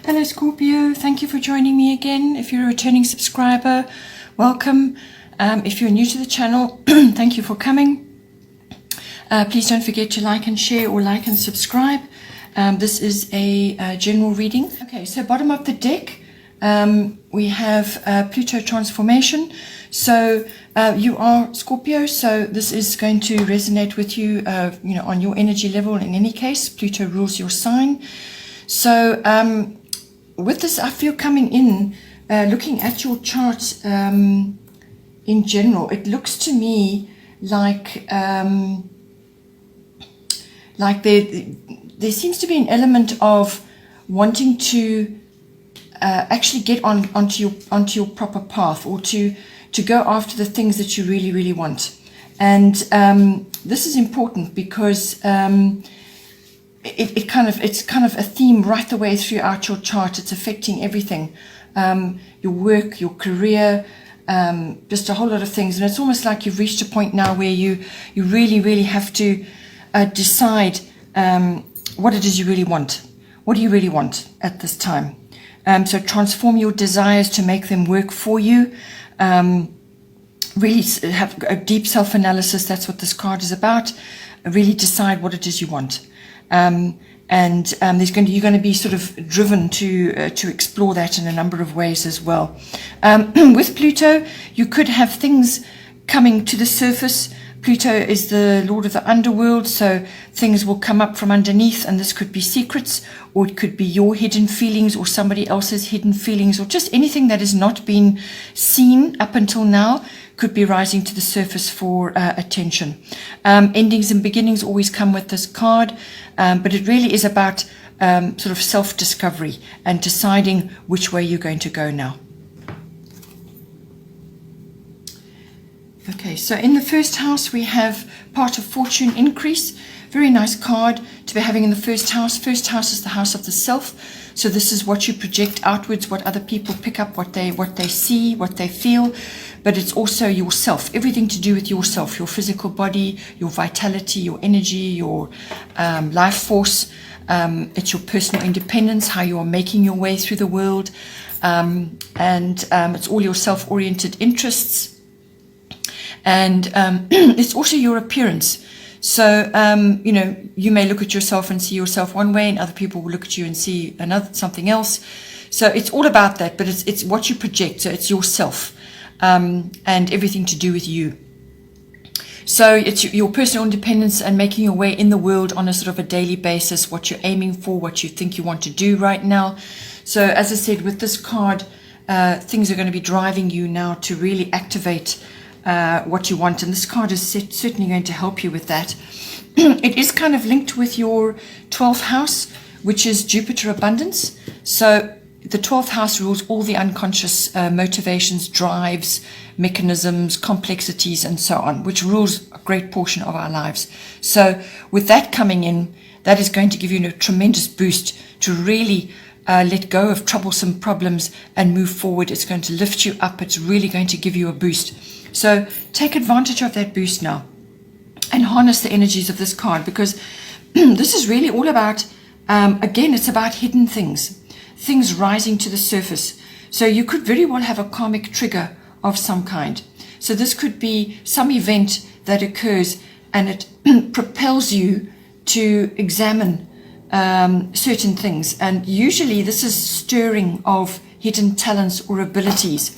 Hello Scorpio, thank you for joining me again. If you're a returning subscriber, welcome. If you're new to the channel, thank you for coming. Please don't forget to like and share or like and subscribe. This is a general reading. Okay, so bottom of the deck, we have Pluto transformation. So you are Scorpio, so this is going to resonate with you, on your energy level. In any case, Pluto rules your sign. So with this, I feel coming in, looking at your chart in general, it looks to me like there seems to be an element of wanting to actually get onto your proper path, or to go after the things that you really, really want. And this is important because it's kind of a theme right the way throughout your chart. It's affecting everything, your work, your career, just a whole lot of things. And it's almost like you've reached a point now where you really, really have to decide what it is you really want. What do you really want at this time? So transform your desires to make them work for you. Really have a deep self-analysis. That's what this card is about. Really decide what it is you want. You're going to be sort of driven to explore that in a number of ways as well. With Pluto, you could have things coming to the surface. Pluto is the lord of the underworld, so things will come up from underneath, and this could be secrets, or it could be your hidden feelings or somebody else's hidden feelings, or just anything that has not been seen up until now could be rising to the surface for attention. Endings and beginnings always come with this card, but it really is about sort of self-discovery and deciding which way you're going to go now. Okay, so in the first house we have part of fortune increase. Very nice card to be having in the first house. First house is the house of the self. So this is what you project outwards, what other people pick up, what they see, what they feel. But it's also yourself, everything to do with yourself, your physical body, your vitality, your energy, your life force. It's your personal independence, how you are making your way through the world. It's all your self-oriented interests. And it's also your appearance. So, you may look at yourself and see yourself one way, and other people will look at you and see something else. So it's all about that, but it's what you project. So it's yourself, and everything to do with you. So it's your personal independence and making your way in the world on a sort of a daily basis, what you're aiming for, what you think you want to do right now. So as I said, with this card, things are going to be driving you now to really activate what you want, and this card is certainly going to help you with that. It is kind of linked with your 12th house, which is Jupiter abundance. So the 12th house rules all the unconscious motivations, drives, mechanisms, complexities, and so on, which rules a great portion of our lives. So with that coming in, that is going to give you a tremendous boost to really let go of troublesome problems and move forward. It's going to lift you up. It's really going to give you a boost. So take advantage of that boost now and harness the energies of this card, because this is really all about, again, it's about hidden things rising to the surface. So you could very well have a karmic trigger of some kind. So this could be some event that occurs and it propels you to examine certain things. And usually this is stirring of hidden talents or abilities.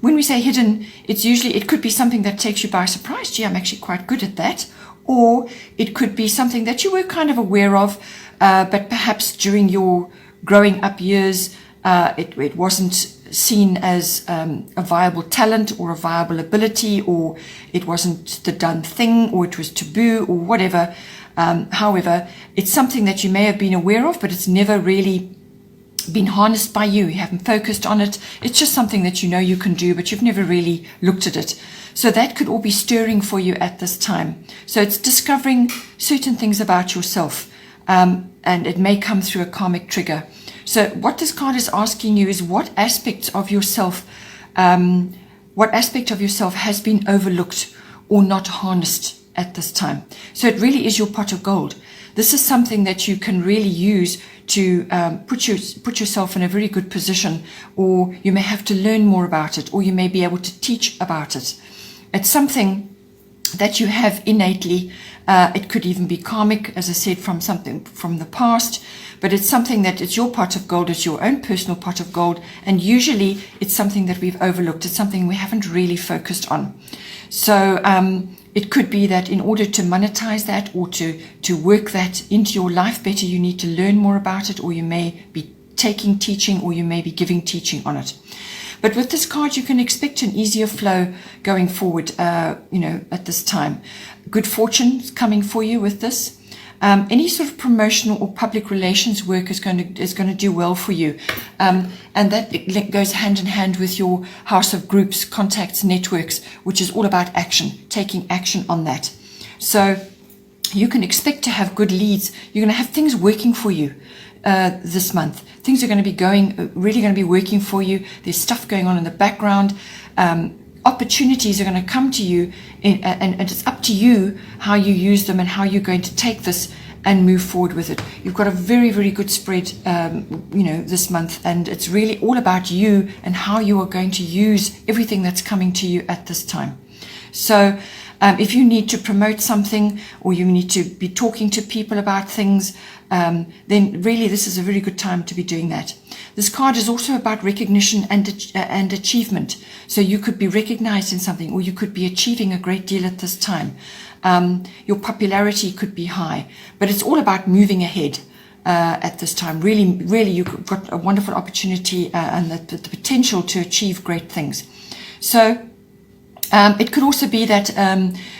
When we say hidden, it could be something that takes you by surprise. Gee, I'm actually quite good at that. Or it could be something that you were kind of aware of, but perhaps during your growing up years, it wasn't seen as a viable talent or a viable ability, or it wasn't the done thing, or it was taboo, or whatever. However, it's something that you may have been aware of, but it's never really been harnessed by you. You haven't focused on it. It's just something that you know you can do, but you've never really looked at it. So that could all be stirring for you at this time. So it's discovering certain things about yourself, and it may come through a karmic trigger. So what this card is asking you is what aspect of yourself has been overlooked or not harnessed at this time. So it really is your pot of gold. this is something that you can really use to put yourself in a very good position, or you may have to learn more about it, or you may be able to teach about it. It's something that you have innately. It could even be karmic, as I said, from something from the past, but it's something that it's your pot of gold, it's your own personal pot of gold, and usually it's something that we've overlooked. It's something we haven't really focused on. So it could be that in order to monetize that, or to work that into your life better, you need to learn more about it, or you may be taking teaching, or you may be giving teaching on it. But with this card, you can expect an easier flow going forward, at this time. Good fortune is coming for you with this. Any sort of promotional or public relations work is going to do well for you. And that goes hand in hand with your house of groups, contacts, networks, which is all about action, taking action on that. So you can expect to have good leads. You're going to have things working for you this month. Things are going to be really going to be working for you. There's stuff going on in the background. Opportunities are going to come to you, and it's up to you how you use them and how you're going to take this and move forward with it. You've got a very, very good spread, this month, and it's really all about you and how you are going to use everything that's coming to you at this time. So if you need to promote something, or you need to be talking to people about things, then really this is a very good time to be doing that. This card is also about recognition and achievement. So you could be recognized in something, or you could be achieving a great deal at this time. Your popularity could be high, but it's all about moving ahead at this time. Really, really, you've got a wonderful opportunity and the potential to achieve great things. So it could also be that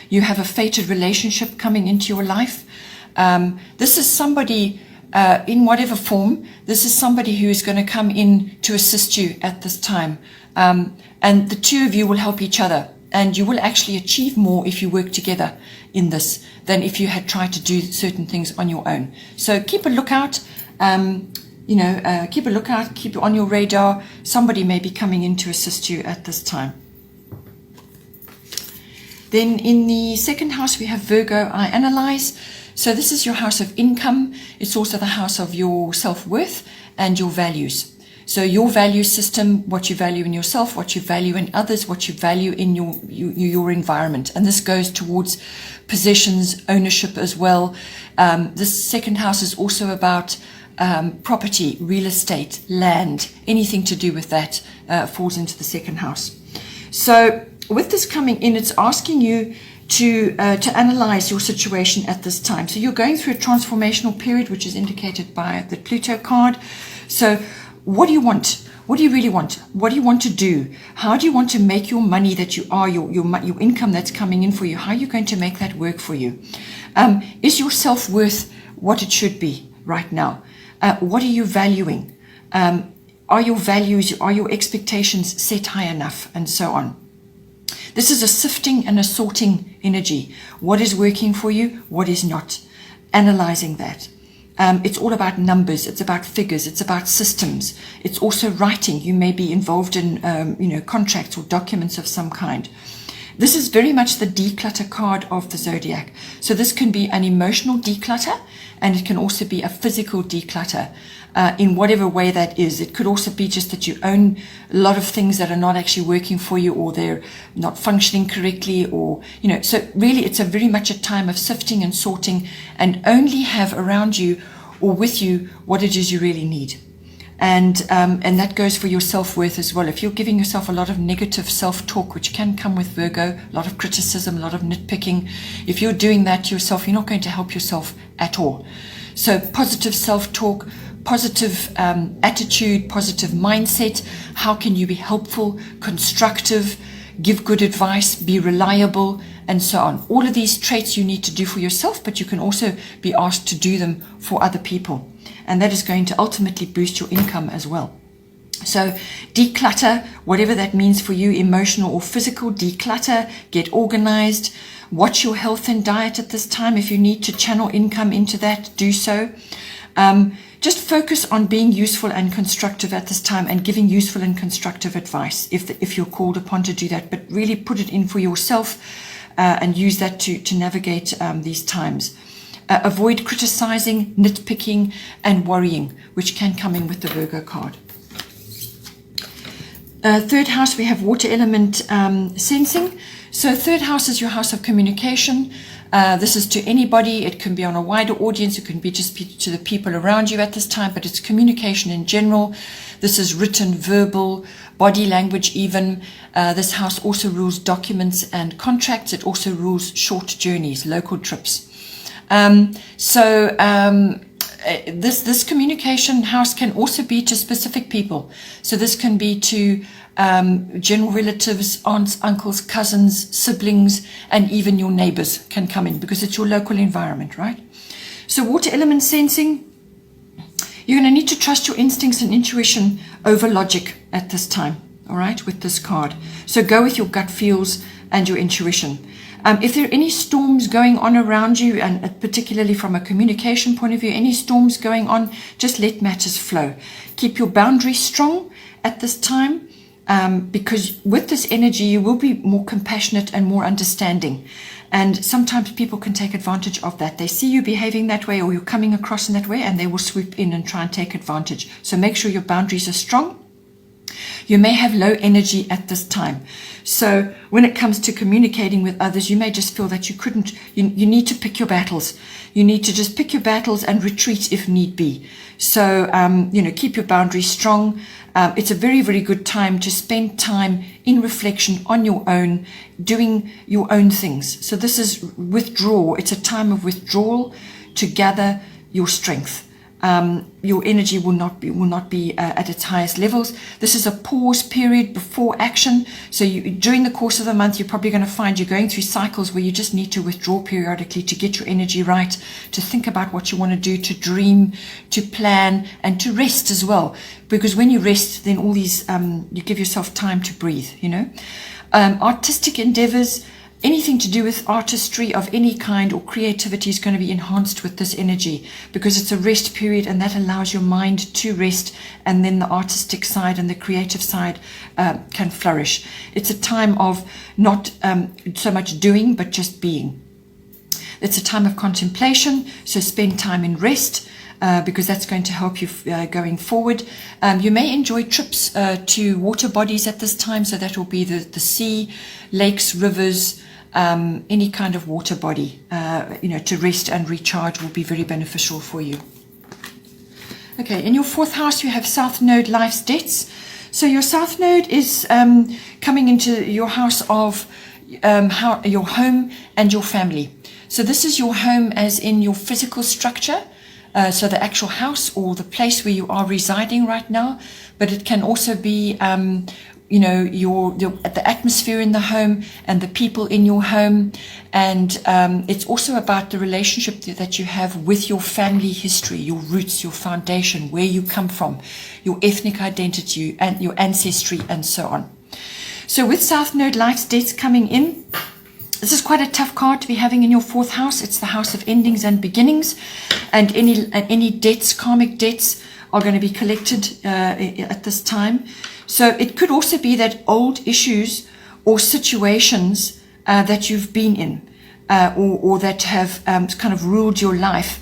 you have a fated relationship coming into your life. This is somebody, in whatever form, this is somebody who is going to come in to assist you at this time. And the two of you will help each other, and you will actually achieve more if you work together in this than if you had tried to do certain things on your own. So keep a lookout, keep a lookout, keep it on your radar. Somebody may be coming in to assist you at this time. Then in the second house, we have Virgo, I analyze. So this is your house of income. It's also the house of your self-worth and your values. So your value system, what you value in yourself, what you value in others, what you value in your environment. And this goes towards possessions, ownership as well. This second house is also about property, real estate, land, anything to do with that falls into the second house. So with this coming in, it's asking you to analyze your situation at this time. So you're going through a transformational period, which is indicated by the Pluto card. So what do you want? What do you really want? What do you want to do? How do you want to make your money that you are, your income that's coming in for you? How are you going to make that work for you? Is your self-worth what it should be right now? What are you valuing? Are your values, are your expectations set high enough, and so on? This is a sifting and a sorting energy. What is working for you? What is not? Analyzing that. It's all about numbers. It's about figures. It's about systems. It's also writing. You may be involved in, contracts or documents of some kind. This is very much the declutter card of the zodiac. So this can be an emotional declutter, and it can also be a physical declutter. In whatever way that is. It could also be just that you own a lot of things that are not actually working for you, or they're not functioning correctly, or, so really it's a very much a time of sifting and sorting, and only have around you or with you what it is you really need. And that goes for your self-worth as well. If you're giving yourself a lot of negative self-talk, which can come with Virgo, a lot of criticism, a lot of nitpicking, if you're doing that to yourself, you're not going to help yourself at all. So positive self-talk, positive attitude, positive mindset. How can you be helpful, constructive, give good advice, be reliable, and so on? All of these traits you need to do for yourself, but you can also be asked to do them for other people. And that is going to ultimately boost your income as well. So declutter, whatever that means for you, emotional or physical, declutter, get organized, watch your health and diet at this time. If you need to channel income into that, do so. Just focus on being useful and constructive at this time, and giving useful and constructive advice if you're called upon to do that. But really put it in for yourself and use that to navigate these times. Avoid criticizing, nitpicking, and worrying, which can come in with the Virgo card. Third house, we have water element sensing. So third house is your house of communication. This is to anybody. It can be on a wider audience. It can be just to the people around you at this time, but it's communication in general. This is written, verbal, body language even. This house also rules documents and contracts. It also rules short journeys, local trips. This communication house can also be to specific people. So this can be to general relatives, aunts, uncles, cousins, siblings, and even your neighbors can come in because it's your local environment, right? So water element sensing, you're going to need to trust your instincts and intuition over logic at this time, all right, with this card. So go with your gut feels and your intuition. If there are any storms going on around you, and particularly from a communication point of view, any storms going on, just let matters flow. Keep your boundaries strong at this time, because with this energy, you will be more compassionate and more understanding. And sometimes people can take advantage of that. They see you behaving that way or you're coming across in that way, and they will swoop in and try and take advantage. So make sure your boundaries are strong. You may have low energy at this time. So when it comes to communicating with others, you may just feel that you need to pick your battles. You need to just pick your battles and retreat if need be. So, keep your boundaries strong. It's a very, very good time to spend time in reflection on your own, doing your own things. So this is withdrawal. It's a time of withdrawal to gather your strength. Your energy will not be at its highest levels. This is a pause period before action. So during the course of the month, you're probably going to find you're going through cycles where you just need to withdraw periodically to get your energy right, to think about what you want to do, to dream, to plan, and to rest as well. Because when you rest, then all these, you give yourself time to breathe, Artistic endeavors, anything to do with artistry of any kind or creativity is going to be enhanced with this energy because it's a rest period, and that allows your mind to rest, and then the artistic side and the creative side can flourish. It's a time of not so much doing, but just being. It's a time of contemplation, so spend time in rest because that's going to help you going forward. You may enjoy trips to water bodies at this time, so that will be the sea, lakes, rivers, any kind of water body, to rest and recharge will be very beneficial for you. Okay, in your fourth house, you have South Node, life's debts. So your South Node is coming into your house of your home and your family. So this is your home as in your physical structure, so the actual house or the place where you are residing right now, but it can also be the atmosphere in the home and the people in your home, and it's also about the relationship that you have with your family history, your roots, your foundation, where you come from, your ethnic identity and your ancestry, and so on. So with South Node, life's debts coming in, this is quite a tough card to be having in your fourth house. It's the house of endings and beginnings, and any debts, karmic debts, are going to be collected at this time. So it could also be that old issues or situations that you've been in or that have kind of ruled your life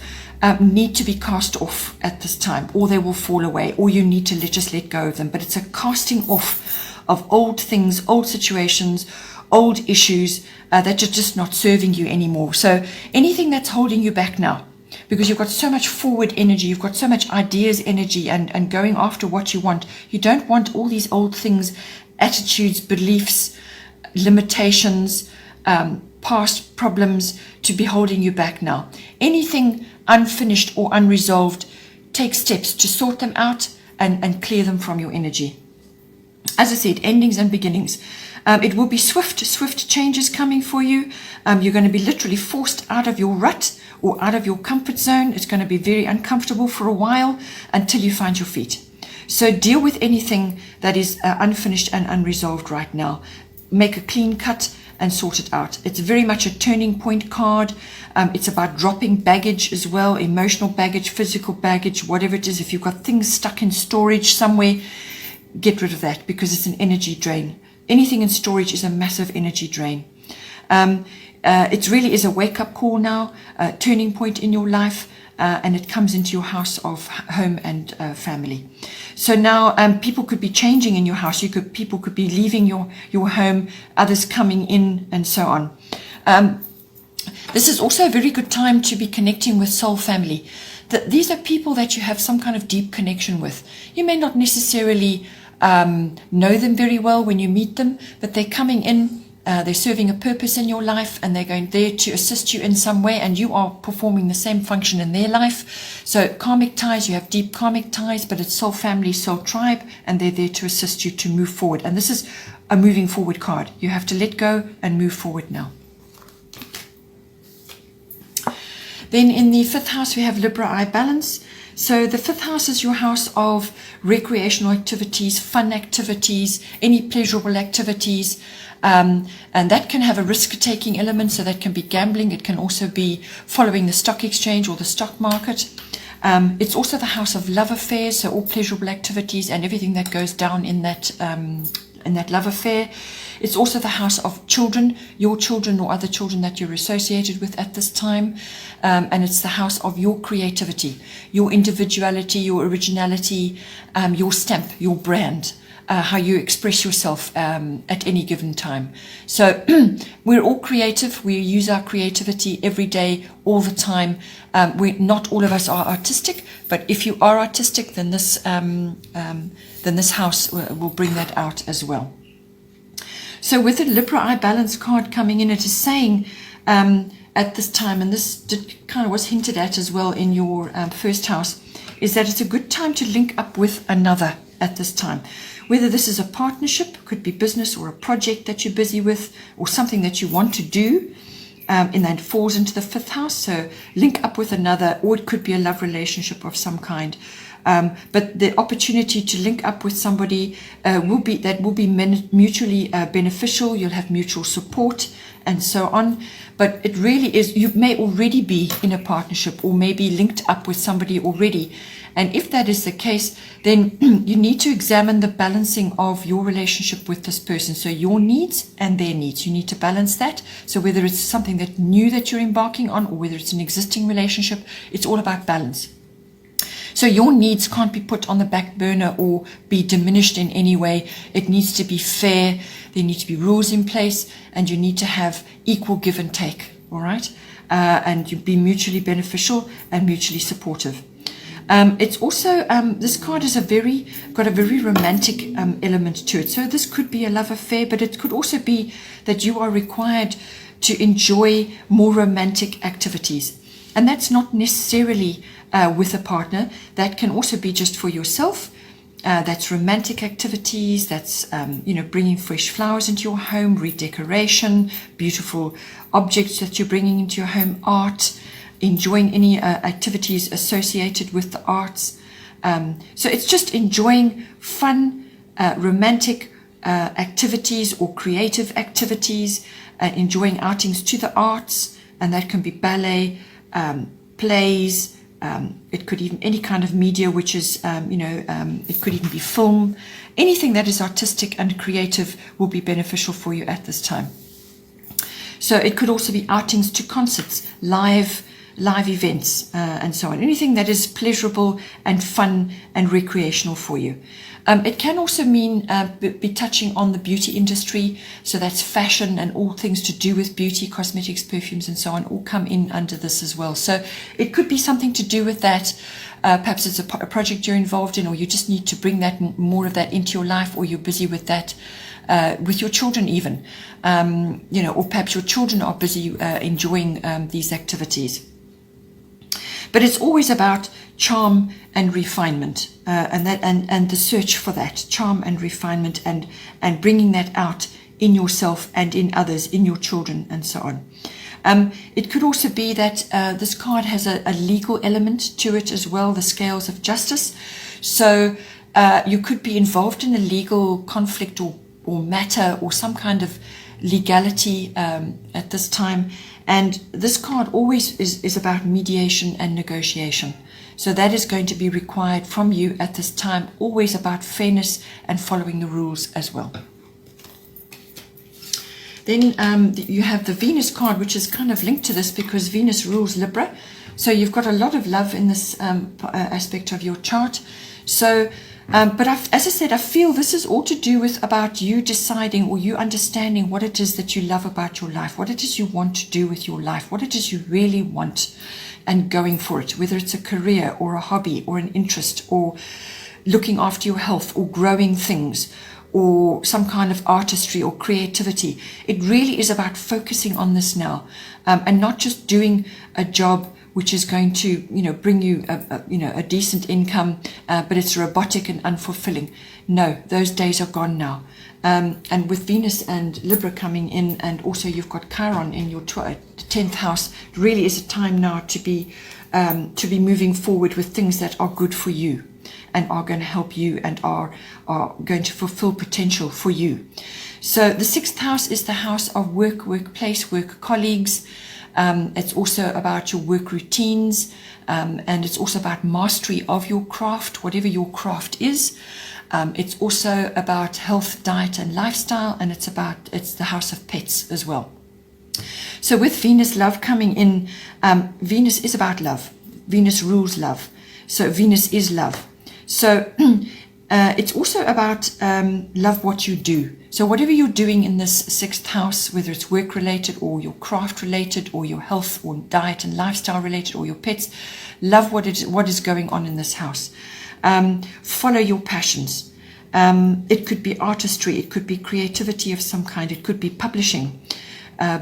need to be cast off at this time, or they will fall away, or you need to just let go of them. But it's a casting off of old things, old situations, old issues that are just not serving you anymore. So anything that's holding you back now, because you've got so much forward energy, you've got so much ideas energy and going after what you want. You don't want all these old things, attitudes, beliefs, limitations, past problems to be holding you back now. Anything unfinished or unresolved, take steps to sort them out and clear them from your energy. As I said, endings and beginnings. It will be swift changes coming for you. You're going to be literally forced out of your rut or out of your comfort zone. It's going to be very uncomfortable for a while until you find your feet. So deal with anything that is unfinished and unresolved right now. Make a clean cut and sort it out. It's very much a turning point card. It's about dropping baggage as well, emotional baggage, physical baggage, whatever it is. If you've got things stuck in storage somewhere, get rid of that because it's an energy drain. Anything in storage is a massive energy drain. It really is a wake-up call now, a turning point in your life, and it comes into your house of home and family. So now people could be changing in your house. People could be leaving your home, others coming in, and so on. This is also a very good time to be connecting with soul family. These are people that you have some kind of deep connection with. You may not necessarily know them very well when you meet them, but they're coming in, they're serving a purpose in your life, and they're going there to assist you in some way, and you are performing the same function in their life. So karmic ties, you have deep karmic ties, but it's soul family, soul tribe, and they're there to assist you to move forward. And this is a moving forward card. You have to let go and move forward now. Then in the 5th house, we have Libra eye balance. So the 5th house is your house of recreational activities, fun activities, any pleasurable activities. And that can have a risk-taking element, so that can be gambling. It can also be following the stock exchange or the stock market. It's also the house of love affairs, so all pleasurable activities and everything that goes down in that love affair. It's also the house of children, your children or other children that you're associated with at this time. And it's the house of your creativity, your individuality, your originality, your stamp, your brand, how you express yourself at any given time. So we're all creative. We use our creativity every day, all the time. Not all of us are artistic, but if you are artistic, then this house will bring that out as well. So with the Libra eye balance card coming in, it is saying at this time, and this kind of was hinted at as well in your 1st house, is that it's a good time to link up with another at this time. Whether this is a partnership, could be business or a project that you're busy with, or something that you want to do, and that falls into the 5th house. So link up with another, or it could be a love relationship of some kind. But the opportunity to link up with somebody will be mutually beneficial. You'll have mutual support and so on. But it really is, you may already be in a partnership or maybe linked up with somebody already. And if that is the case, then you need to examine the balancing of your relationship with this person. So your needs and their needs, you need to balance that. So whether it's something that new that you're embarking on, or whether it's an existing relationship, it's all about balance. So your needs can't be put on the back burner or be diminished in any way. It needs to be fair. There need to be rules in place, and you need to have equal give and take. All right, and you be mutually beneficial and mutually supportive. It's also, this card is got a very romantic element to it. So this could be a love affair, but it could also be that you are required to enjoy more romantic activities. And that's not necessarily with a partner. That can also be just for yourself. That's romantic activities. That's, bringing fresh flowers into your home, redecoration, beautiful objects that you're bringing into your home, art, enjoying any activities associated with the arts. So it's just enjoying fun, romantic activities or creative activities, enjoying outings to the arts, and that can be ballet, plays, it could even any kind of media, which is, it could even be film. Anything that is artistic and creative will be beneficial for you at this time. So it could also be outings to concerts, live events, and so on. Anything that is pleasurable and fun and recreational for you. It can also mean be touching on the beauty industry. So that's fashion and all things to do with beauty, cosmetics, perfumes, and so on, all come in under this as well. So it could be something to do with that. Perhaps it's a project you're involved in, or you just need to bring that more of that into your life, or you're busy with that. With your children even, or perhaps your children are busy enjoying these activities. But it's always about charm and refinement, and the search for that charm and refinement, and bringing that out in yourself and in others, in your children, and so on. It could also be that this card has a legal element to it as well, the scales of justice. So you could be involved in a legal conflict or matter or some kind of legality at this time. And this card always is about mediation and negotiation. So that is going to be required from you at this time, always about fairness and following the rules as well. Then you have the Venus card, which is kind of linked to this because Venus rules Libra. So you've got a lot of love in this aspect of your chart. So, but as I said, I feel this is all to do with about you deciding or you understanding what it is that you love about your life, what it is you want to do with your life, what it is you really want and going for it, whether it's a career or a hobby or an interest or looking after your health or growing things or some kind of artistry or creativity. It really is about focusing on this now, and not just doing a job which is going to, bring you a decent income, but it's robotic and unfulfilling. No, those days are gone now. And with Venus and Libra coming in, and also you've got Chiron in your 10th house, it really is a time now to be moving forward with things that are good for you and are going to help you and are going to fulfill potential for you. So the 6th house is the house of work, workplace, work colleagues. It's also about your work routines, and it's also about mastery of your craft, whatever your craft is. It's also about health, diet, and lifestyle, and it's the house of pets as well. So with Venus love coming in, Venus is about love. Venus rules love. So Venus is love. So it's also about love what you do. So whatever you're doing in this 6th house, whether it's work related or your craft related or your health or diet and lifestyle related or your pets, love what is going on in this house. Follow your passions. It could be artistry, it could be creativity of some kind, it could be publishing,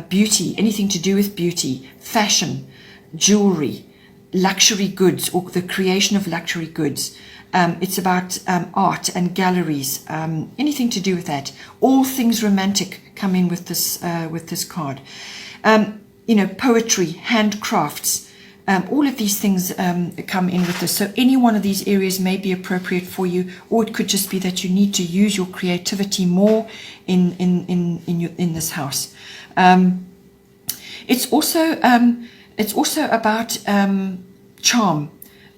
beauty, anything to do with beauty, fashion, jewelry, luxury goods or the creation of luxury goods. It's about art and galleries, anything to do with that. All things romantic come in with this card. Poetry, handcrafts, all of these things come in with this. So any one of these areas may be appropriate for you, or it could just be that you need to use your creativity more in this house. It's also about charm.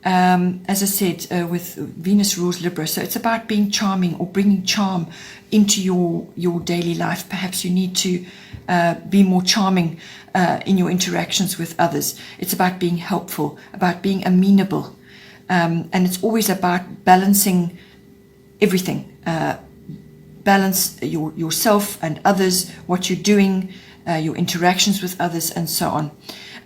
As I said, with Venus rules Libra, so it's about being charming or bringing charm into your daily life. Perhaps you need to be more charming in your interactions with others. It's about being helpful, about being amenable, and it's always about balancing everything. Balance yourself and others, what you're doing, your interactions with others, and so on.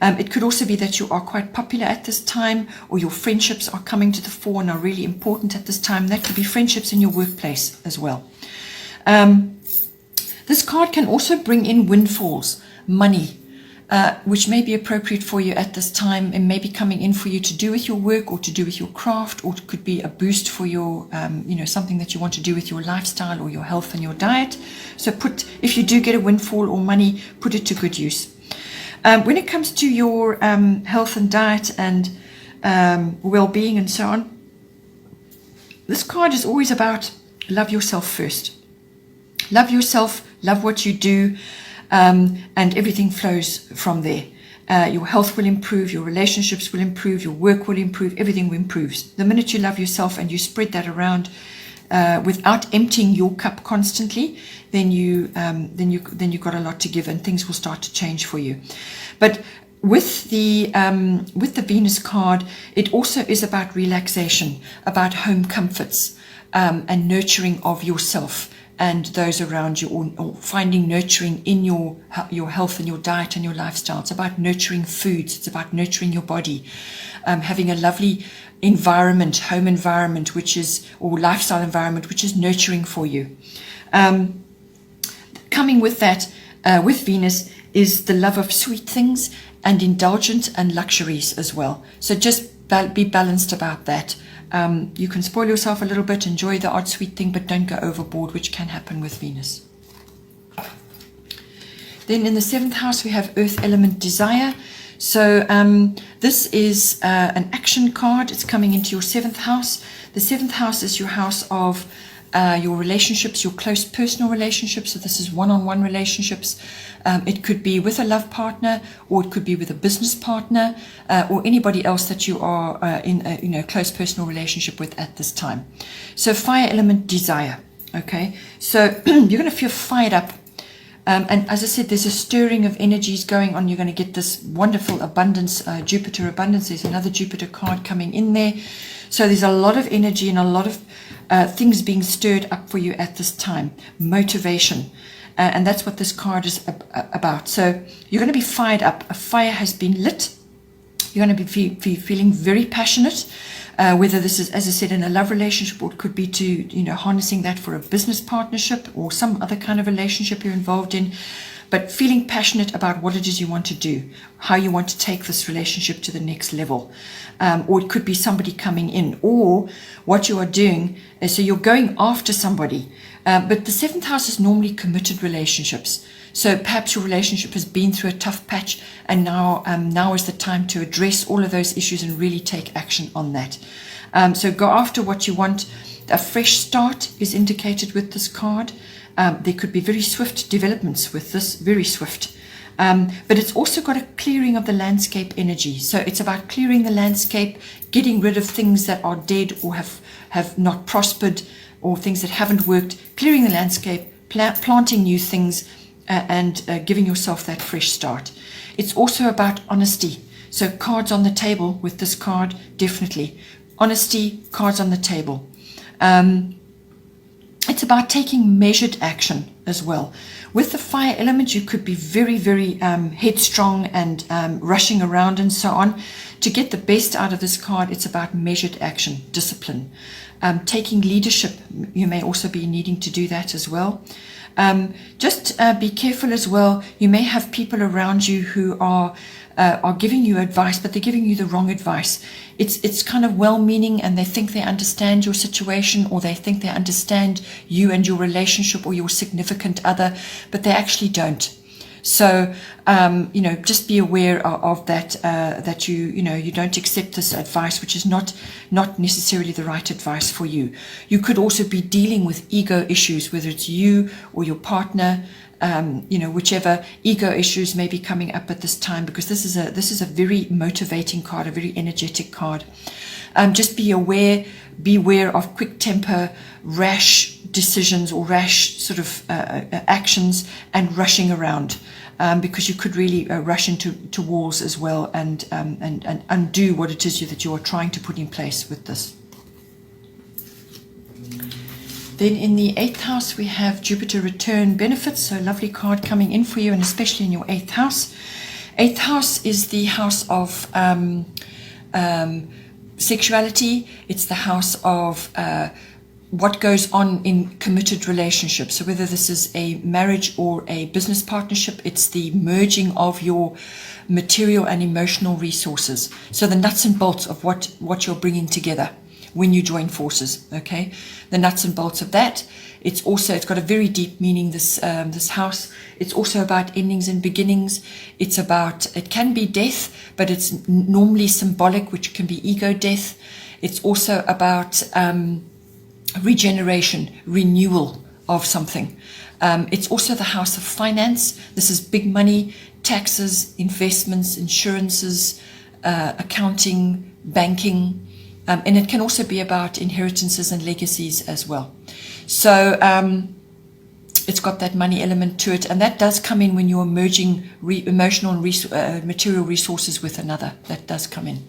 It could also be that you are quite popular at this time, or your friendships are coming to the fore and are really important at this time. That could be friendships in your workplace as well. This card can also bring in windfalls, money, which may be appropriate for you at this time and may be coming in for you to do with your work or to do with your craft, or it could be a boost for your, something that you want to do with your lifestyle or your health and your diet. So if you do get a windfall or money, put it to good use. When it comes to your health and diet and well-being and so on, this card is always about love yourself first. Love yourself, love what you do, and everything flows from there. Your health will improve, your relationships will improve, your work will improve, everything improves. The minute you love yourself and you spread that around without emptying your cup constantly, then you've got a lot to give, and things will start to change for you. But with the Venus card, it also is about relaxation, about home comforts, and nurturing of yourself and those around you, or finding nurturing in your health and your diet and your lifestyle. It's about nurturing foods. It's about nurturing your body, having a lovely environment, home environment, or lifestyle environment, which is nurturing for you. Coming with that, with Venus, is the love of sweet things and indulgence and luxuries as well. So just be balanced about that. You can spoil yourself a little bit, enjoy the odd sweet thing, but don't go overboard, which can happen with Venus. Then in the 7th house, we have Earth element desire. So this is an action card. It's coming into your 7th house. The 7th house is your house of your relationships, your close personal relationships. So this is one-on-one relationships. It could be with a love partner, or it could be with a business partner, or anybody else that you are in a close personal relationship with at this time. So fire element desire. Okay, so you're going to feel fired up And as I said, there's a stirring of energies going on. You're going to get this wonderful abundance, Jupiter abundance. There's another Jupiter card coming in there. So there's a lot of energy and a lot of things being stirred up for you at this time. Motivation. And that's what this card is about. So you're going to be fired up. A fire has been lit. You're going to be feeling very passionate. Whether this is, as I said, in a love relationship, or it could be to, harnessing that for a business partnership or some other kind of relationship you're involved in, but feeling passionate about what it is you want to do, how you want to take this relationship to the next level. Or it could be somebody coming in, or what you are doing is, so you're going after somebody. But the 7th house is normally committed relationships. So perhaps your relationship has been through a tough patch, and now is the time to address all of those issues and really take action on that. So go after what you want. A fresh start is indicated with this card. There could be very swift developments with this, very swift. But it's also got a clearing of the landscape energy. So it's about clearing the landscape, getting rid of things that are dead or have not prospered, or things that haven't worked, clearing the landscape, planting new things, and giving yourself that fresh start. It's also about honesty. So cards on the table with this card, definitely. Honesty, cards on the table. It's about taking measured action as well. With the fire element, you could be very, very headstrong and rushing around and so on. To get the best out of this card, it's about measured action, discipline. Taking leadership, you may also be needing to do that as well. Just be careful as well. You may have people around you who are giving you advice, but they're giving you the wrong advice. It's kind of well-meaning, and they think they understand your situation, or they think they understand you and your relationship or your significant other, but they actually don't. So, just be aware of that, that you don't accept this advice, which is not necessarily the right advice for you. You could also be dealing with ego issues, whether it's you or your partner, whichever ego issues may be coming up at this time, because this is a very motivating card, a very energetic card. Just beware of quick temper, rash decisions, or rash sort of actions, and rushing around, because you could really rush into walls as well, and undo what it is that you are trying to put in place with this. Then in the 8th house, we have Jupiter return benefits. So a lovely card coming in for you, and especially in your 8th house. 8th house is the house of sexuality. It's the house of what goes on in committed relationships. So whether this is a marriage or a business partnership, it's the merging of your material and emotional resources. So the nuts and bolts of what you're bringing together when you join forces, okay? The nuts and bolts of that. It's got a very deep meaning, this house. It's also about endings and beginnings. It can be death, but it's normally symbolic, which can be ego death. It's also about regeneration, renewal of something. It's also the house of finance. This is big money, taxes, investments, insurances, accounting, banking. And it can also be about inheritances and legacies as well. So it's got that money element to it, and that does come in when you're merging emotional and material resources with another. That does come in.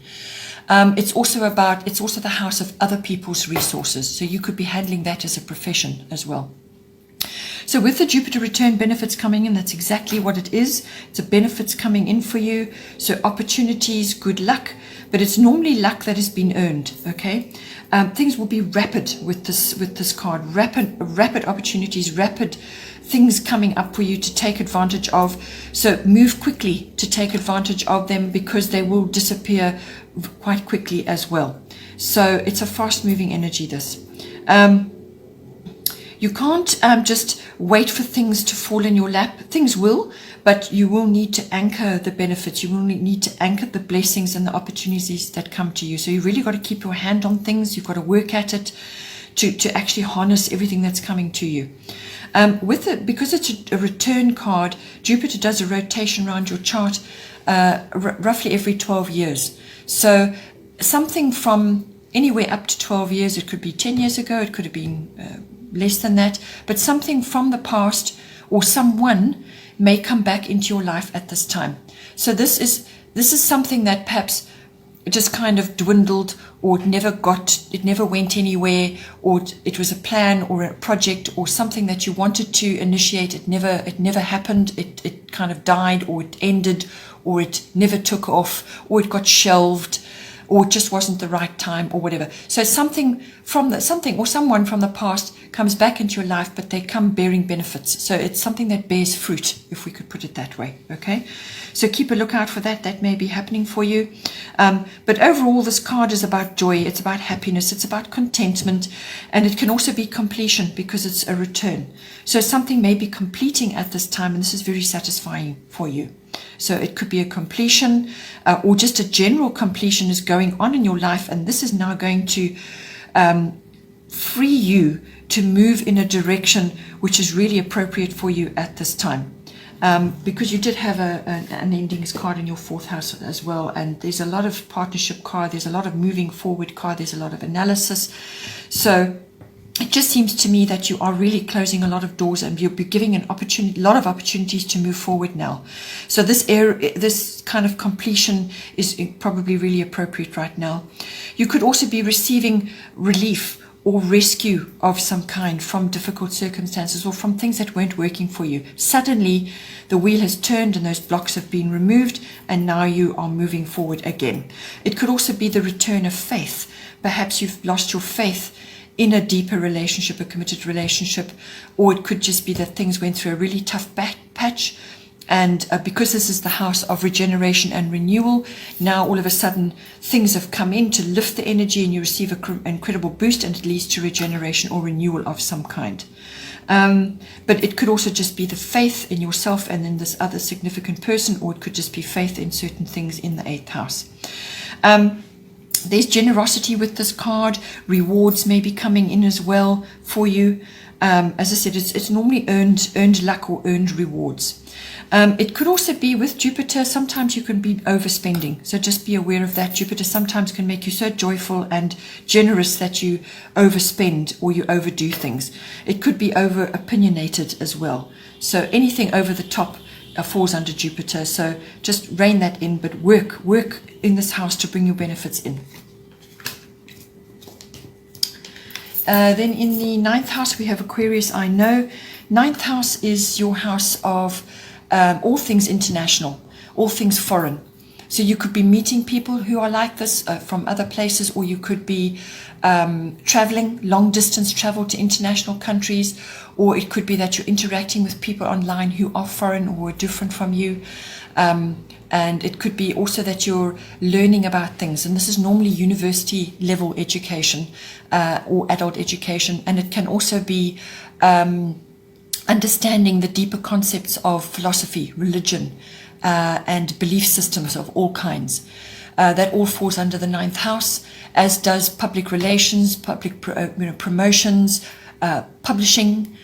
It's also the house of other people's resources. So you could be handling that as a profession as well. So with the Jupiter return benefits coming in, that's exactly what it is. It's a benefits coming in for you. So opportunities, good luck, but it's normally luck that has been earned, okay? Things will be rapid with this card. Rapid opportunities, rapid things coming up for you to take advantage of. So move quickly to take advantage of them, because they will disappear quite quickly as well. So it's a fast-moving energy, this. You can't just wait for things to fall in your lap. Things will, but you will need to anchor the benefits. You will need to anchor the blessings and the opportunities that come to you. So you really got to keep your hand on things. You've got to work at it to actually harness everything that's coming to you. Because it's a return card, Jupiter does a rotation around your chart roughly every 12 years. So something from anywhere up to 12 years, it could be 10 years ago, it could have been less than that, but something from the past or someone may come back into your life at this time. So this is something that perhaps just kind of dwindled, or it never went anywhere, or it was a plan or a project or something that you wanted to initiate. It never happened. It kind of died, or it ended, or it never took off, or it got shelved, or it just wasn't the right time, or whatever. So something or someone from the past comes back into your life, but they come bearing benefits. So it's something that bears fruit, if we could put it that way. Okay, so keep a lookout for that. That may be happening for you. But overall, this card is about joy. It's about happiness. It's about contentment, and it can also be completion, because it's a return. So something may be completing at this time, and this is very satisfying for you. So it could be a completion, or just a general completion is going on in your life, and this is now going to free you to move in a direction which is really appropriate for you at this time. Because you did have an endings card in your 4th house as well, and there's a lot of partnership card, there's a lot of moving forward card, there's a lot of analysis. So it just seems to me that you are really closing a lot of doors, and you'll be giving a lot of opportunities to move forward now. So this kind of completion is probably really appropriate right now. You could also be receiving relief or rescue of some kind from difficult circumstances, or from things that weren't working for you. Suddenly the wheel has turned and those blocks have been removed, and now you are moving forward again. It could also be the return of faith. Perhaps you've lost your faith in a deeper relationship, a committed relationship, or it could just be that things went through a really tough patch, and because this is the house of regeneration and renewal, now all of a sudden things have come in to lift the energy, and you receive an incredible boost, and it leads to regeneration or renewal of some kind. But it could also just be the faith in yourself and in this other significant person, or it could just be faith in certain things in the 8th house. There's generosity with this card. Rewards may be coming in as well for you. As I said, it's normally earned luck or earned rewards. It could also be with Jupiter. Sometimes you can be overspending, so just be aware of that. Jupiter sometimes can make you so joyful and generous that you overspend or you overdo things. It could be over opinionated as well. So anything over the top falls under Jupiter. So just rein that in, but work in this house to bring your benefits in. Then in the 9th house we have Aquarius. I know 9th house is your house of all things international, all things foreign. So you could be meeting people who are like this from other places, or you could be traveling, long distance travel to international countries, or it could be that you're interacting with people online who are foreign or are different from you. And it could be also that you're learning about things, and this is normally university level education or adult education, and it can also be understanding the deeper concepts of philosophy, religion, and belief systems of all kinds. That all falls under the 9th house, as does public relations, public promotions, publishing.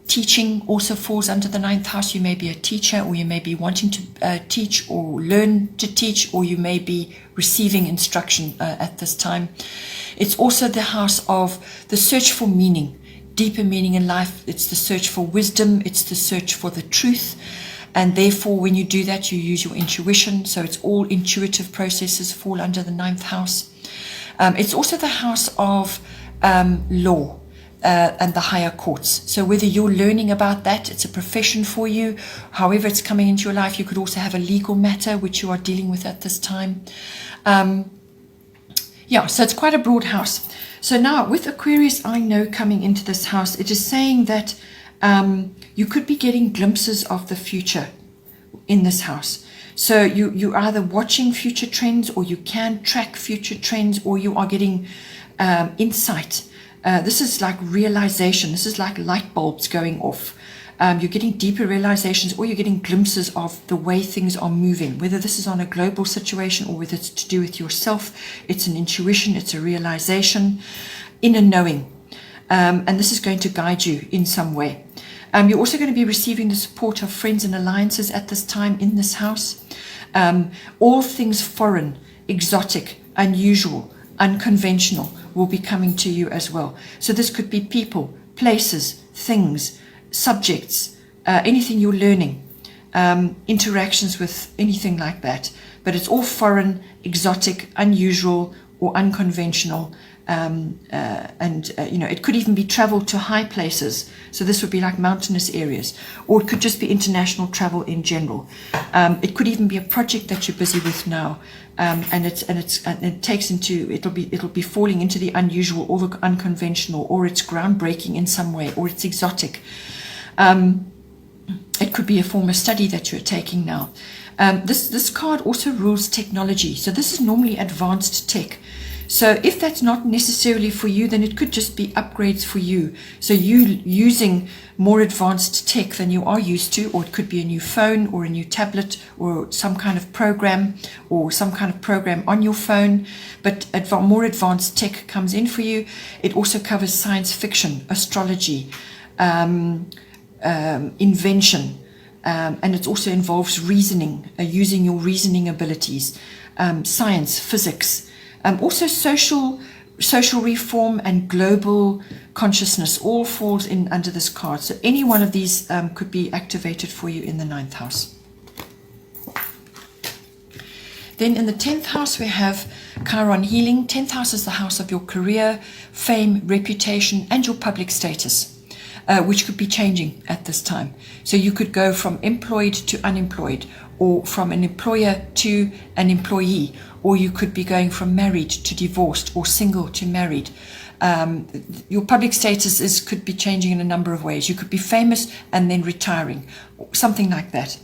Teaching also falls under the 9th house. You may be a teacher, or you may be wanting to teach or learn to teach, or you may be receiving instruction at this time. It's also the house of the search for meaning, deeper meaning in life. It's the search for wisdom. It's the search for the truth. And therefore, when you do that, you use your intuition. So it's all intuitive processes fall under the 9th house. It's also the house of law. And the higher courts. So whether you're learning about that, it's a profession for you, however it's coming into your life. You could also have a legal matter which you are dealing with at this time. So it's quite a broad house. So now with Aquarius, I know coming into this house, it is saying that you could be getting glimpses of the future in this house. So you're either watching future trends, or you can track future trends, or you are getting insight. This is like realization. This is like light bulbs going off. You're getting deeper realizations, or you're getting glimpses of the way things are moving, whether this is on a global situation or whether it's to do with yourself. It's an intuition, it's a realization, inner knowing. And this is going to guide you in some way. You're also going to be receiving the support of friends and alliances at this time in this house. All things foreign, exotic, unusual, unconventional will be coming to you as well. So this could be people, places, things, subjects, anything you're learning, interactions with anything like that. But it's all foreign, exotic, unusual, or unconventional. It could even be travel to high places. So this would be like mountainous areas, or it could just be international travel in general. It could even be a project that you're busy with now, and it'll be falling into the unusual or the unconventional, or it's groundbreaking in some way, or it's exotic. It could be a form of study that you're taking now. This card also rules technology. So this is normally advanced tech. So if that's not necessarily for you, then it could just be upgrades for you. So you using more advanced tech than you are used to, or it could be a new phone or a new tablet or some kind of program on your phone. But more advanced tech comes in for you. It also covers science fiction, astrology, invention, and it also involves reasoning, using your reasoning abilities, science, physics. Also social reform and global consciousness all falls in under this card. So any one of these could be activated for you in the 9th house. Then in the 10th house, we have Chiron healing. 10th house is the house of your career, fame, reputation, and your public status, which could be changing at this time. So you could go from employed to unemployed, or from an employer to an employee, or you could be going from married to divorced, or single to married. Your public status could be changing in a number of ways. You could be famous and then retiring, something like that.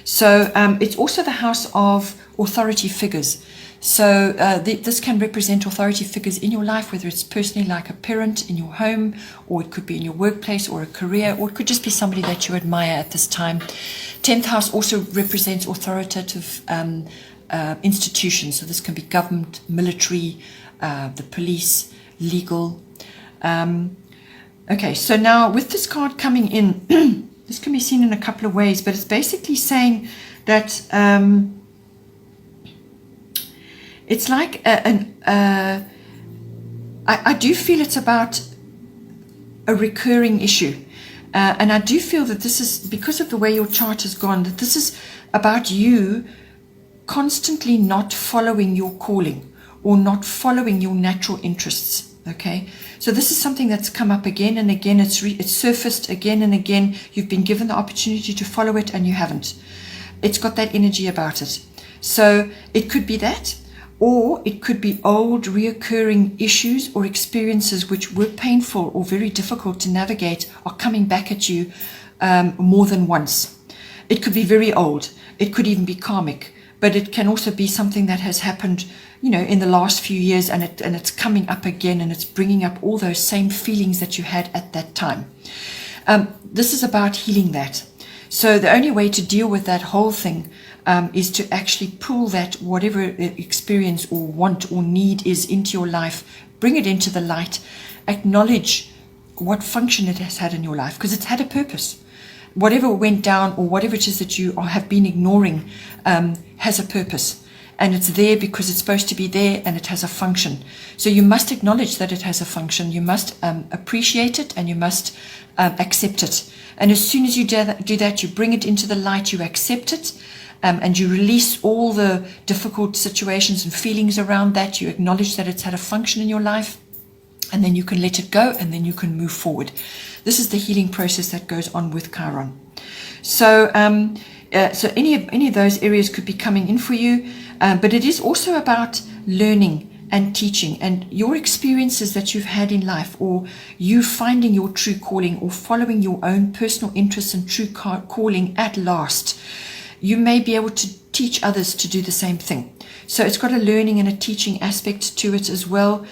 So it's also the house of authority figures. So this can represent authority figures in your life, whether it's personally like a parent in your home, or it could be in your workplace or a career, or it could just be somebody that you admire at this time. 10th house also represents authoritative institutions. So this can be government, military, the police, legal. Okay, so now with this card coming in, this can be seen in a couple of ways, but it's basically saying that it's like I do feel it's about a recurring issue. And I do feel that this is, because of the way your chart has gone, that this is about you constantly not following your calling or not following your natural interests. Okay, so this is something that's come up again and again. It's surfaced again and again. You've been given the opportunity to follow it and you haven't. It's got that energy about it. So it could be that, or it could be old reoccurring issues or experiences which were painful or very difficult to navigate are coming back at you more than once. It could be very old. It could even be karmic, but it can also be something that has happened, you know, in the last few years, and it's coming up again, and it's bringing up all those same feelings that you had at that time. This is about healing that. So the only way to deal with that whole thing is to actually pull that, whatever experience or want or need is, into your life, bring it into the light, acknowledge what function it has had in your life, because it's had a purpose. Whatever went down or whatever it is that you have been ignoring has a purpose. And it's there because it's supposed to be there, and it has a function. So you must acknowledge that it has a function. You must appreciate it, and you must accept it. And as soon as you do that, you bring it into the light, you accept it, and you release all the difficult situations and feelings around that. You acknowledge that it's had a function in your life, and then you can let it go, and then you can move forward. This is the healing process that goes on with Chiron. So so any of those areas could be coming in for you, but it is also about learning and teaching, and your experiences that you've had in life, or you finding your true calling, or following your own personal interests and true calling at last. You may be able to teach others to do the same thing. So it's got a learning and a teaching aspect to it as well.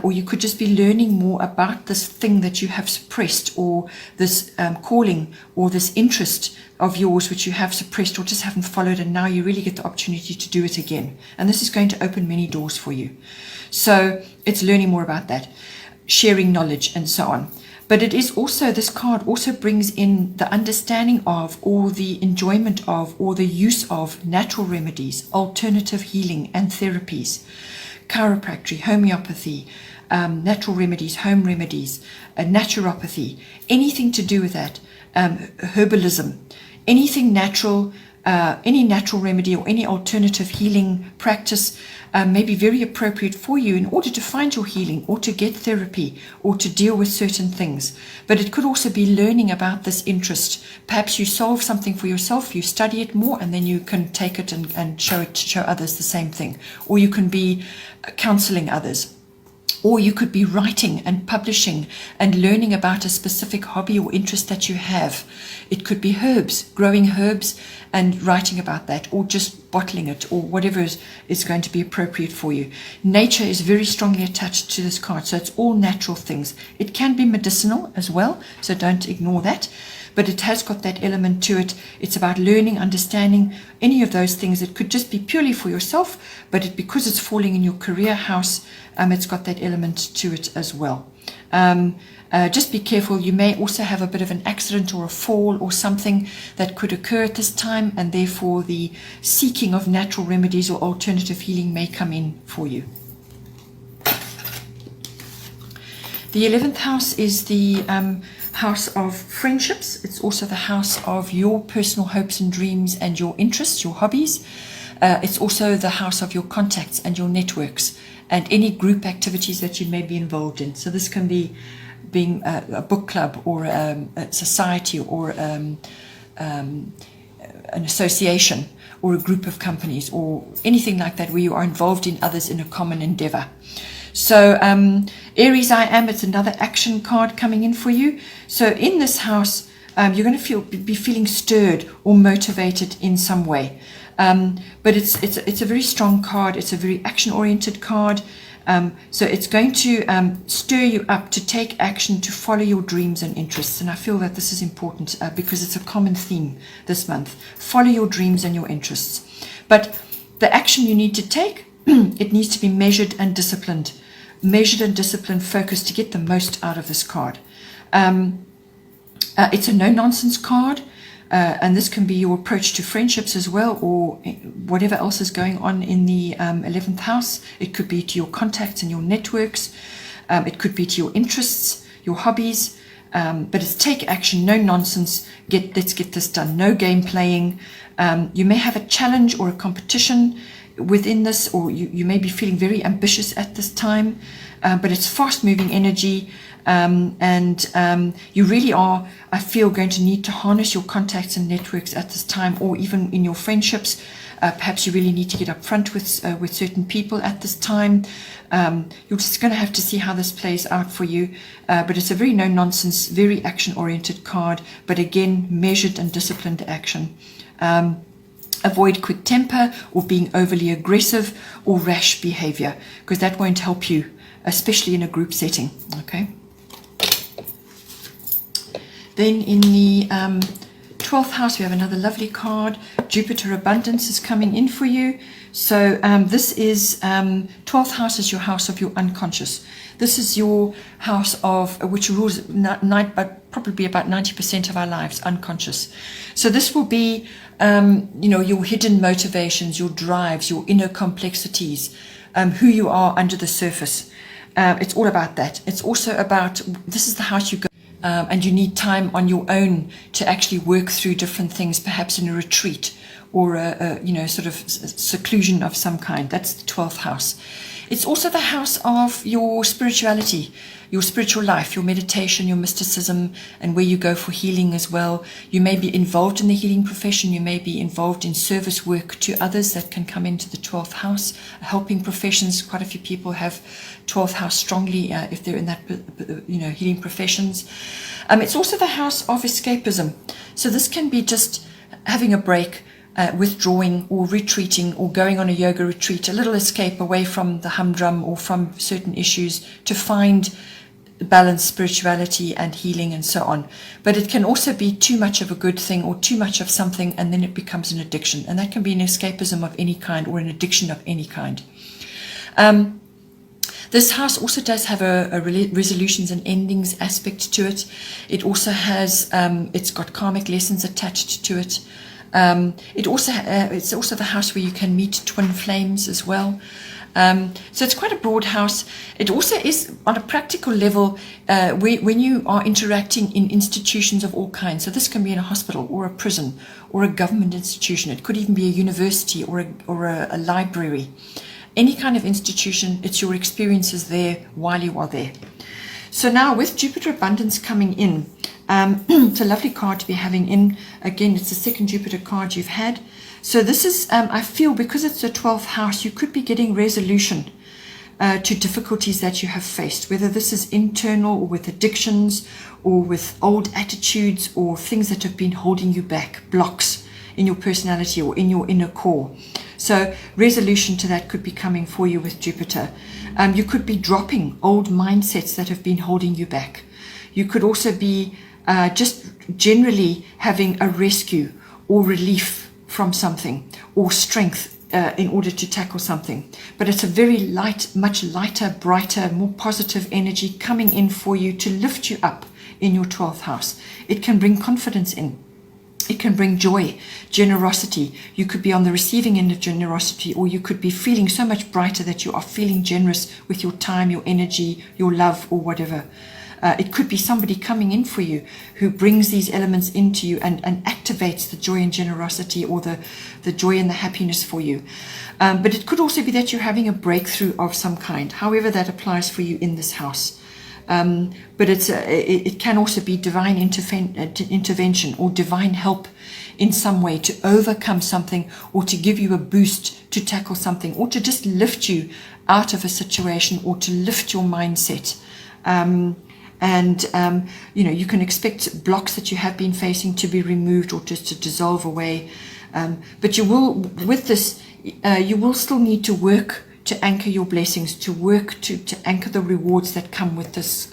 Or you could just be learning more about this thing that you have suppressed, or this calling or this interest of yours which you have suppressed or just haven't followed, and now you really get the opportunity to do it again. And this is going to open many doors for you. So it's learning more about that, sharing knowledge and so on. But it is also, this card also brings in the understanding of, or the enjoyment of, or the use of natural remedies, alternative healing and therapies, chiropractic, homeopathy, natural remedies, home remedies, naturopathy, anything to do with that, herbalism, anything natural, any natural remedy or any alternative healing practice may be very appropriate for you in order to find your healing or to get therapy or to deal with certain things. But it could also be learning about this interest. Perhaps you solve something for yourself, you study it more, and then you can take it and show others the same thing. Or you can be counseling others. Or you could be writing and publishing and learning about a specific hobby or interest that you have. It could be herbs, growing herbs and writing about that, or just bottling it, or whatever is going to be appropriate for you. Nature is very strongly attached to this card, so it's all natural things. It can be medicinal as well, so don't ignore that. But it has got that element to it. It's about learning, understanding, any of those things. It could just be purely for yourself, but because it's falling in your career house, it's got that element to it as well. Just be careful. You may also have a bit of an accident or a fall or something that could occur at this time, and therefore the seeking of natural remedies or alternative healing may come in for you. The 11th house is the house of friendships. It's also the house of your personal hopes and dreams and your interests, your hobbies. It's also the house of your contacts and your networks and any group activities that you may be involved in. So this can be being a book club or a society or an association or a group of companies or anything like that where you are involved in others in a common endeavor. So Aries, it's another action card coming in for you. So in this house, you're going to be feeling stirred or motivated in some way. But it's a very strong card. It's a very action-oriented card. So it's going to stir you up to take action, to follow your dreams and interests. And I feel that this is important because it's a common theme this month. Follow your dreams and your interests. But the action you need to take, it needs to be measured and disciplined. Measured and disciplined focus to get the most out of this card. It's a no-nonsense card. And this can be your approach to friendships as well, or whatever else is going on in the 11th house. It could be to your contacts and your networks. It could be to your interests, your hobbies. But it's take action, no nonsense. Let's get this done. No game playing. You may have a challenge or a competition within this, or you may be feeling very ambitious at this time. But it's fast-moving energy. And you really are, I feel, going to need to harness your contacts and networks at this time, or even in your friendships. Perhaps you really need to get up front with certain people at this time. You're just going to have to see how this plays out for you. But it's a very no-nonsense, very action-oriented card, but again, measured and disciplined action. Avoid quick temper or being overly aggressive or rash behavior, because that won't help you, especially in a group setting. Okay. Then in the 12th house, we have another lovely card. Jupiter Abundance is coming in for you. So this is 12th house is your house of your unconscious. This is your house of which rules probably about 90% of our lives, unconscious. So this will be your hidden motivations, your drives, your inner complexities, who you are under the surface. It's all about that. It's also about, this is the house you go, and you need time on your own to actually work through different things, perhaps in a retreat or a sort of seclusion of some kind. That's the 12th house. It's also the house of your spirituality, your spiritual life, your meditation, your mysticism, and where you go for healing as well. You may be involved in the healing profession. You may be involved in service work to others that can come into the 12th house. Helping professions, quite a few people have 12th house strongly if they're in that, healing professions. It's also the house of escapism. So this can be just having a break, withdrawing or retreating or going on a yoga retreat, a little escape away from the humdrum or from certain issues to find balanced spirituality and healing and so on. But it can also be too much of a good thing or too much of something, and then it becomes an addiction. And that can be an escapism of any kind or an addiction of any kind. This house also does have a resolutions and endings aspect to it. It also has, it's got karmic lessons attached to it. It's also the house where you can meet twin flames as well. So it's quite a broad house. It also is on a practical level when you are interacting in institutions of all kinds. So this can be in a hospital or a prison or a government institution. It could even be a university or a library. Any kind of institution, it's your experiences there while you are there. So now with Jupiter Abundance coming in, it's a lovely card to be having in. Again, it's the second Jupiter card you've had. So this is, I feel, because it's the 12th house, you could be getting resolution to difficulties that you have faced, whether this is internal or with addictions or with old attitudes or things that have been holding you back, blocks in your personality or in your inner core. So resolution to that could be coming for you with Jupiter. You could be dropping old mindsets that have been holding you back. You could also be just generally having a rescue or relief from something or strength in order to tackle something. But it's a very light, much lighter, brighter, more positive energy coming in for you to lift you up in your 12th house. It can bring confidence in. It can bring joy, generosity. You could be on the receiving end of generosity, or you could be feeling so much brighter that you are feeling generous with your time, your energy, your love, or whatever. It could be somebody coming in for you who brings these elements into you and activates the joy and generosity or the joy and the happiness for you. But it could also be that you're having a breakthrough of some kind, however that applies for you in this house. But it can also be divine intervention or divine help in some way to overcome something or to give you a boost to tackle something or to just lift you out of a situation or to lift your mindset. You can expect blocks that you have been facing to be removed or just to dissolve away. But you will, with this, you will still need to work to anchor your blessings, to work to anchor the rewards that come with this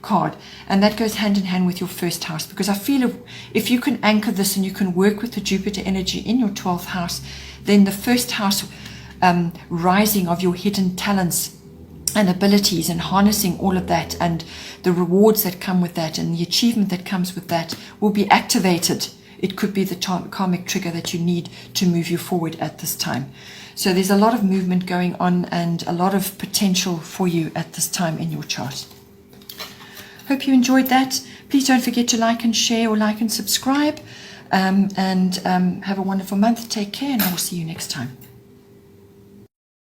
card. And that goes hand in hand with your first house, because I feel if you can anchor this and you can work with the Jupiter energy in your 12th house, then the first house rising of your hidden talents and abilities and harnessing all of that and the rewards that come with that and the achievement that comes with that will be activated. It could be the karmic trigger that you need to move you forward at this time. So there's a lot of movement going on and a lot of potential for you at this time in your chart. Hope you enjoyed that. Please don't forget to like and share or like and subscribe. Have a wonderful month. Take care, and I will see you next time.